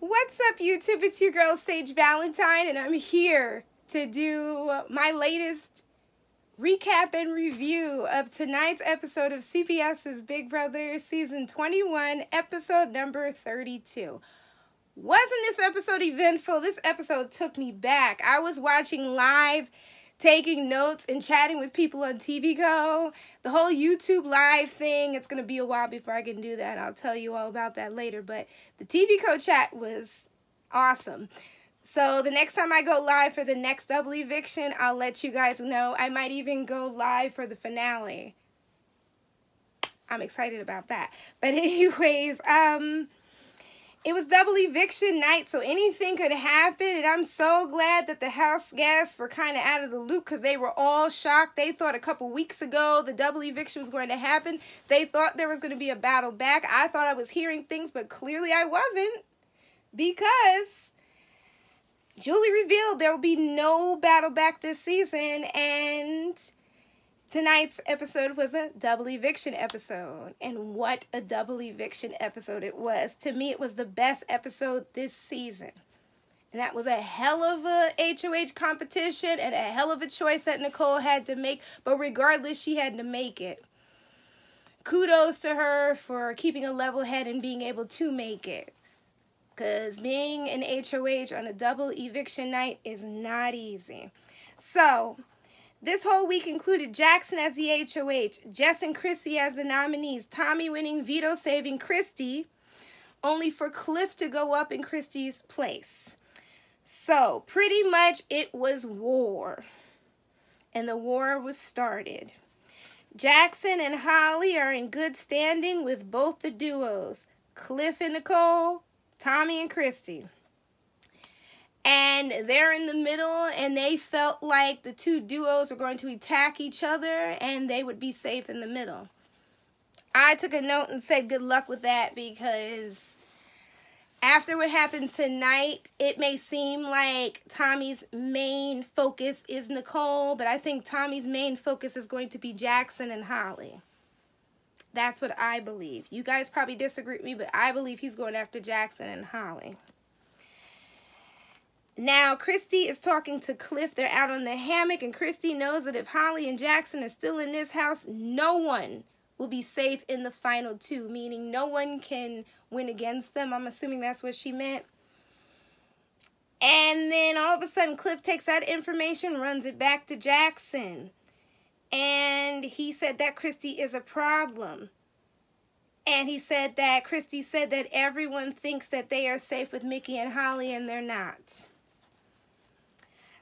What's up, YouTube? It's your girl, Sage Valentine, and I'm here to do my latest recap and review of tonight's episode of CBS's Big Brother Season 21, episode number 32. Wasn't this episode eventful? This episode took me back. I was watching live, taking notes, and chatting with people on TVCO. The whole YouTube live thing, it's going to be a while before I can do that. I'll tell you all about that later. But the TVCO chat was awesome. So the next time I go live for the next double eviction, I'll let you guys know. I might even go live for the finale. I'm excited about that. But anyways, it was double eviction night, so anything could happen, and I'm so glad that the house guests were kind of out of the loop because they were all shocked. They thought a couple weeks ago the double eviction was going to happen. They thought there was going to be a battle back. I thought I was hearing things, but clearly I wasn't, because Julie revealed there will be no battle back this season, and tonight's episode was a double eviction episode. And what a double eviction episode it was. To me, it was the best episode this season. And that was a hell of a HOH competition and a hell of a choice that Nicole had to make. But regardless, she had to make it. Kudos to her for keeping a level head and being able to make it. Because being an HOH on a double eviction night is not easy. So this whole week included Jackson as the HOH, Jess and Christy as the nominees, Tommy winning veto saving Christy, only for Cliff to go up in Christy's place. So pretty much it was war. And the war was started. Jackson and Holly are in good standing with both the duos, Cliff and Nicole, Tommy and Christy. And they're in the middle, and they felt like the two duos were going to attack each other, and they would be safe in the middle. I took a note and said good luck with that, because after what happened tonight, it may seem like Tommy's main focus is Nicole, but I think Tommy's main focus is going to be Jackson and Holly. That's what I believe. You guys probably disagree with me, but I believe he's going after Jackson and Holly. Now, Christy is talking to Cliff. They're out on the hammock, and Christy knows that if Holly and Jackson are still in this house, no one will be safe in the final two, meaning no one can win against them. I'm assuming that's what she meant. And then all of a sudden, Cliff takes that information, runs it back to Jackson. And he said that Christy is a problem. And he said that Christy said that everyone thinks that they are safe with Mickey and Holly, and they're not.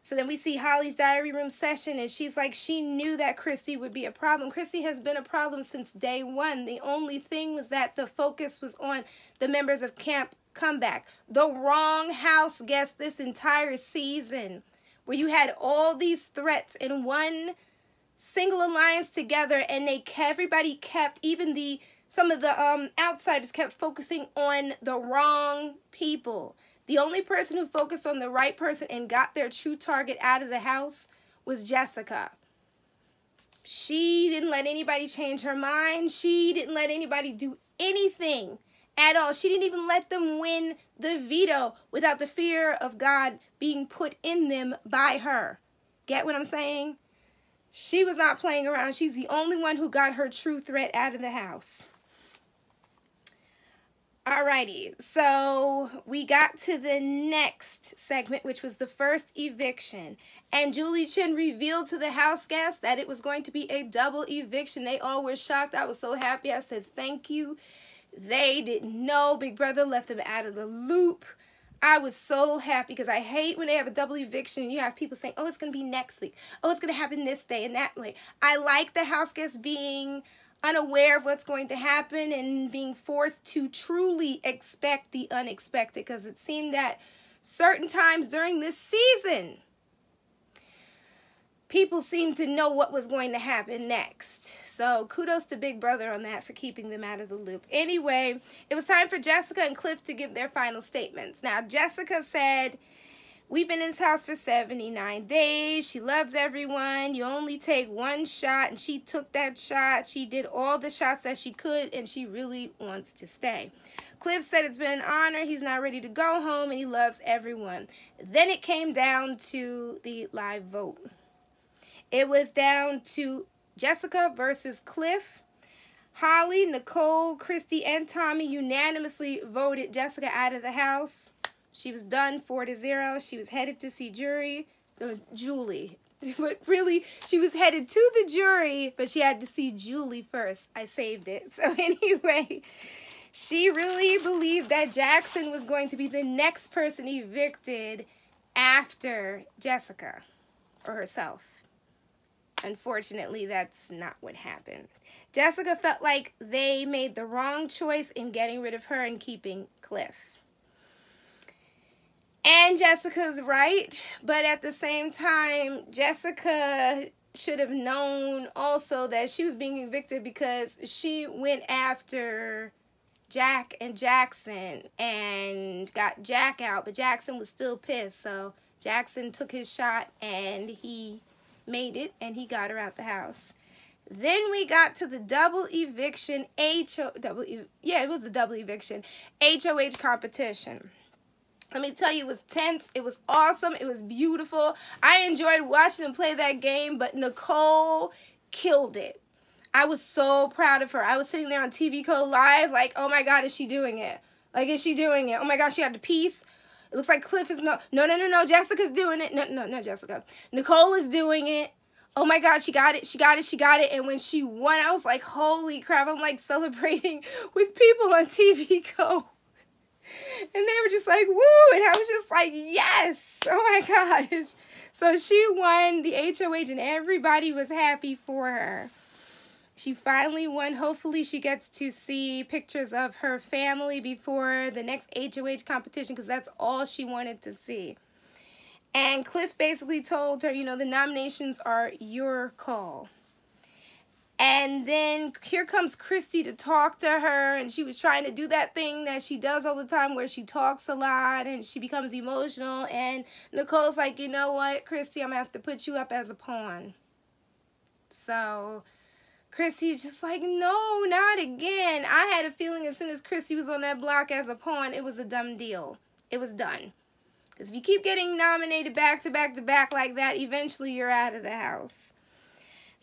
So then we see Holly's diary room session, and she's like, she knew that Christy would be a problem. Christy has been a problem since day one. The only thing was that the focus was on the members of Camp Comeback. The wrong house guest this entire season, where you had all these threats in one single alliance together, and everybody kept, even some of the outsiders kept focusing on the wrong people. The only person who focused on the right person and got their true target out of the house was Jessica. She didn't let anybody change her mind. She didn't let anybody do anything at all. She didn't even let them win the veto without the fear of God being put in them by her. Get what I'm saying? She was not playing around. She's the only one who got her true threat out of the house. Alrighty, so we got to the next segment, which was the first eviction. And Julie Chen revealed to the house guests that it was going to be a double eviction. They all were shocked. I was so happy. I said, thank you. They didn't know. Big Brother left them out of the loop. I was so happy, because I hate when they have a double eviction and you have people saying, oh, it's going to be next week. Oh, it's going to happen this day and that way. I like the house guests being unaware of what's going to happen and being forced to truly expect the unexpected, because it seemed that certain times during this season, people seemed to know what was going to happen next. So kudos to Big Brother on that for keeping them out of the loop. Anyway, it was time for Jessica and Cliff to give their final statements. Now, Jessica said, we've been in this house for 79 days. She loves everyone. You only take one shot, and she took that shot. She did all the shots that she could, and she really wants to stay. Cliff said it's been an honor. He's not ready to go home, and he loves everyone. Then it came down to the live vote. It was down to Jessica versus Cliff. Holly, Nicole, Christy, and Tommy unanimously voted Jessica out of the house. She was done 4-0. She was headed to see jury. It was Julie. But really, she was headed to the jury, but she had to see Julie first. I saved it. So anyway, she really believed that Jackson was going to be the next person evicted after Jessica or herself. Unfortunately, that's not what happened. Jessica felt like they made the wrong choice in getting rid of her and keeping Cliff. And Jessica's right, but at the same time, Jessica should have known also that she was being evicted because she went after Jack and Jackson and got Jack out, but Jackson was still pissed, so Jackson took his shot and he made it and he got her out the house. Then we got to the double eviction, it was the double eviction, HOH competition. Let me tell you, it was tense, it was awesome, it was beautiful. I enjoyed watching them play that game, but Nicole killed it. I was so proud of her. I was sitting there on TVCO Live like, oh my God, is she doing it? Like, is she doing it? Oh my gosh, she had the piece. It looks like Cliff is, no, Jessica's doing it. No, not Jessica. Nicole is doing it. Oh my God, she got it. And when she won, I was like, holy crap, I'm like celebrating with people on TVCO. And they were just like, woo, and I was just like, yes, oh my gosh. So she won the HOH and everybody was happy for her. She finally won. Hopefully she gets to see pictures of her family before the next HOH competition because that's all she wanted to see. And Cliff basically told her, you know, the nominations are your call. And then here comes Christy to talk to her, and she was trying to do that thing that she does all the time where she talks a lot and she becomes emotional. And Nicole's like, you know what, Christy, I'm going to have to put you up as a pawn. So Christy's just like, no, not again. I had a feeling as soon as Christy was on that block as a pawn, it was a dumb deal. It was done. Because if you keep getting nominated back to back to back like that, eventually you're out of the house.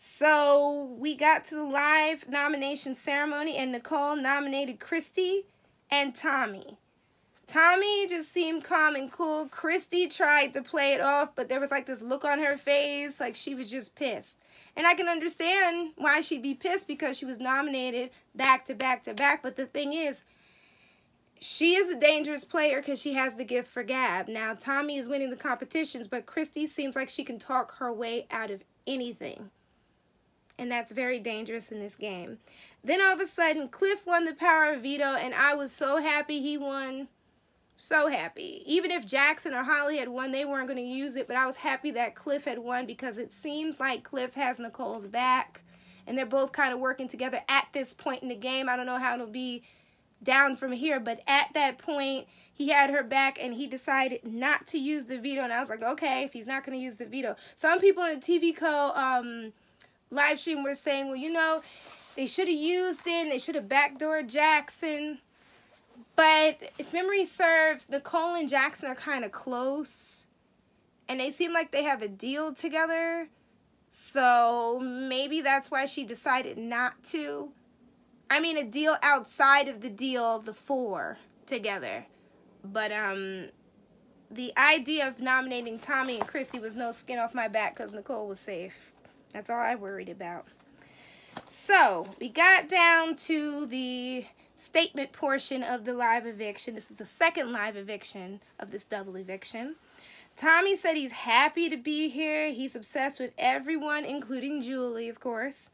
So we got to the live nomination ceremony, and Nicole nominated Christy and Tommy. Tommy just seemed calm and cool. Christy tried to play it off, but there was like this look on her face like she was just pissed. And I can understand why she'd be pissed because she was nominated back to back to back. But the thing is, she is a dangerous player because she has the gift for gab. Now, Tommy is winning the competitions, but Christy seems like she can talk her way out of anything. And that's very dangerous in this game. Then all of a sudden, Cliff won the power of veto, and I was so happy he won. So happy. Even if Jackson or Holly had won, they weren't going to use it, but I was happy that Cliff had won because it seems like Cliff has Nicole's back, and they're both kind of working together at this point in the game. I don't know how it'll be down from here, but at that point, he had her back, and he decided not to use the veto, and I was like, okay, if he's not going to use the veto. Some people in the TVCO live stream were saying, well, you know, they should have used it, and they should have backdoored Jackson. But if memory serves, Nicole and Jackson are kind of close, and they seem like they have a deal together. So maybe that's why she decided not to. I mean, a deal outside of the deal of the four together. But the idea of nominating Tommy and Christy was no skin off my back because Nicole was safe. That's all I worried about. So we got down to the statement portion of the live eviction. This is the second live eviction of this double eviction. Tommy said he's happy to be here. He's obsessed with everyone, including Julie, of course.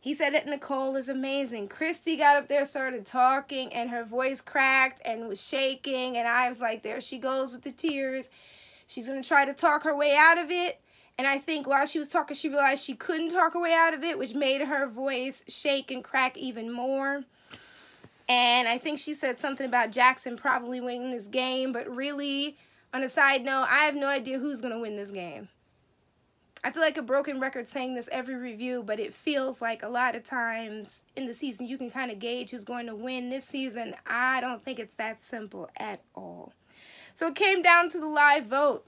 He said that Nicole is amazing. Christy got up there, started talking, and her voice cracked and was shaking, and I was like, there she goes with the tears. She's going to try to talk her way out of it. And I think while she was talking, she realized she couldn't talk her way out of it, which made her voice shake and crack even more. And I think she said something about Jackson probably winning this game. But really, on a side note, I have no idea who's going to win this game. I feel like a broken record saying this every review, but it feels like a lot of times in the season you can kind of gauge who's going to win. This season, I don't think it's that simple at all. So it came down to the live vote.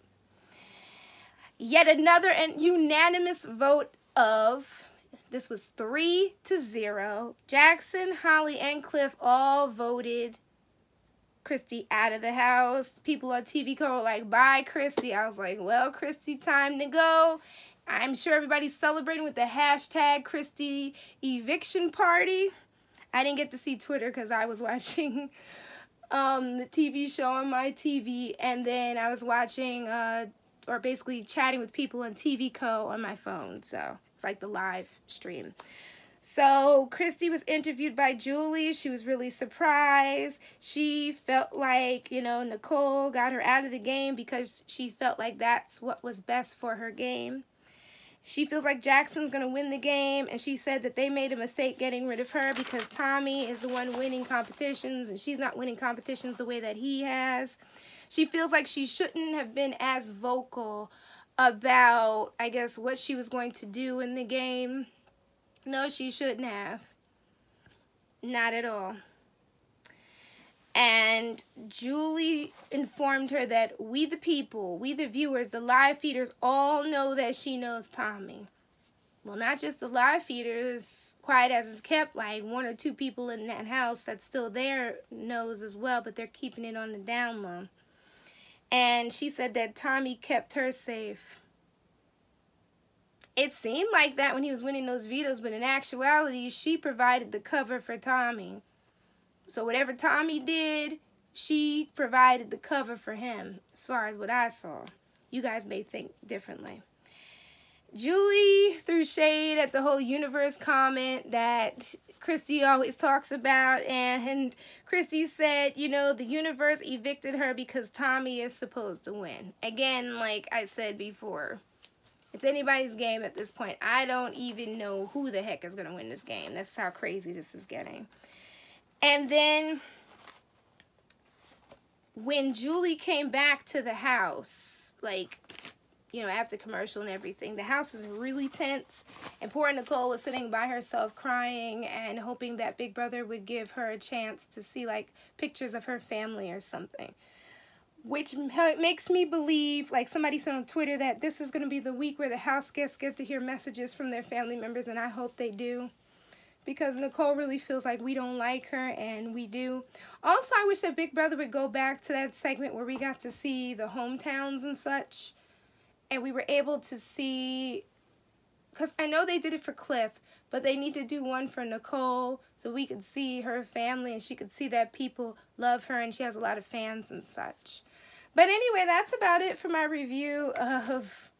Yet another and unanimous vote of, this was 3-0. Jackson, Holly, and Cliff all voted Christy out of the house. People on TVCO were like, bye, Christy. I was like, well, Christy, time to go. I'm sure everybody's celebrating with the hashtag Christy eviction party. I didn't get to see Twitter because I was watching the TV show on my TV, and then I was watching or basically chatting with people on TVCO on my phone. So it's like the live stream. So Christy was interviewed by Julie. She was really surprised. She felt like, you know, Nicole got her out of the game because she felt like that's what was best for her game. She feels like Jackson's going to win the game, and she said that they made a mistake getting rid of her because Tommy is the one winning competitions, and she's not winning competitions the way that he has. She feels like she shouldn't have been as vocal about, I guess, what she was going to do in the game. No, she shouldn't have. Not at all. And Julie informed her that we the people, we the viewers, the live feeders all know that she knows Tommy. Well, not just the live feeders, quiet as it's kept, like 1 or 2 people in that house that's still there knows as well, but they're keeping it on the down low. And she said that Tommy kept her safe. It seemed like that when he was winning those vetoes, but in actuality, she provided the cover for Tommy. So whatever Tommy did, she provided the cover for him, as far as what I saw. You guys may think differently. Julie threw shade at the whole universe comment that Christy always talks about, and Christy said, you know, the universe evicted her because Tommy is supposed to win. Again, like I said before, it's anybody's game at this point. I don't even know who the heck is going to win this game. That's how crazy this is getting. And then when Julie came back to the house, like, you know, after commercial and everything, the house was really tense, and poor Nicole was sitting by herself crying and hoping that Big Brother would give her a chance to see, like, pictures of her family or something. Which makes me believe, like somebody said on Twitter, that this is going to be the week where the house guests get to hear messages from their family members, and I hope they do. Because Nicole really feels like we don't like her, and we do. Also, I wish that Big Brother would go back to that segment where we got to see the hometowns and such. And we were able to see, because I know they did it for Cliff, but they need to do one for Nicole so we could see her family and she could see that people love her and she has a lot of fans and such. But anyway, that's about it for my review of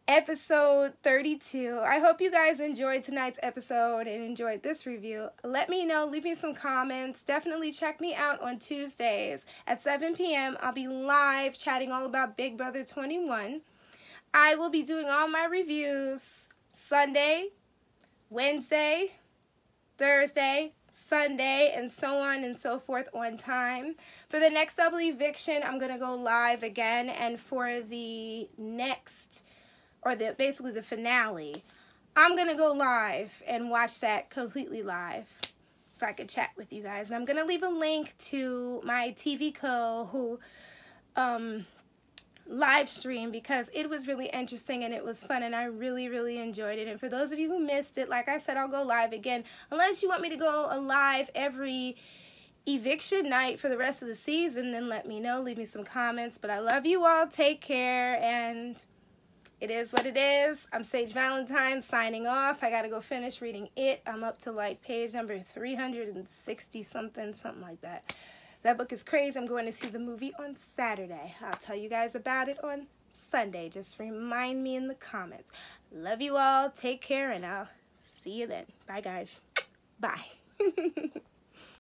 episode 32. I hope you guys enjoyed tonight's episode and enjoyed this review. Let me know. Leave me some comments. Definitely check me out on Tuesdays at 7 p.m. I'll be live chatting all about Big Brother 21. I will be doing all my reviews Sunday, Wednesday, Thursday, Sunday, and so on and so forth on time. For the next double eviction, I'm going to go live again, and for the next, or basically the finale, I'm going to go live and watch that completely live so I could chat with you guys. And I'm going to leave a link to my TVCO who live stream because it was really interesting and it was fun and I really, really enjoyed it. And for those of you who missed it, like I said, I'll go live again. Unless you want me to go live every eviction night for the rest of the season, then let me know. Leave me some comments. But I love you all. Take care, and it is what it is. I'm Sage Valentine signing off. I got to go finish reading it. I'm up to like page number 360 something like that. That book is crazy. I'm going to see the movie on Saturday. I'll tell you guys about it on Sunday. Just remind me in the comments. Love you all. Take care, and I'll see you then. Bye, guys. Bye.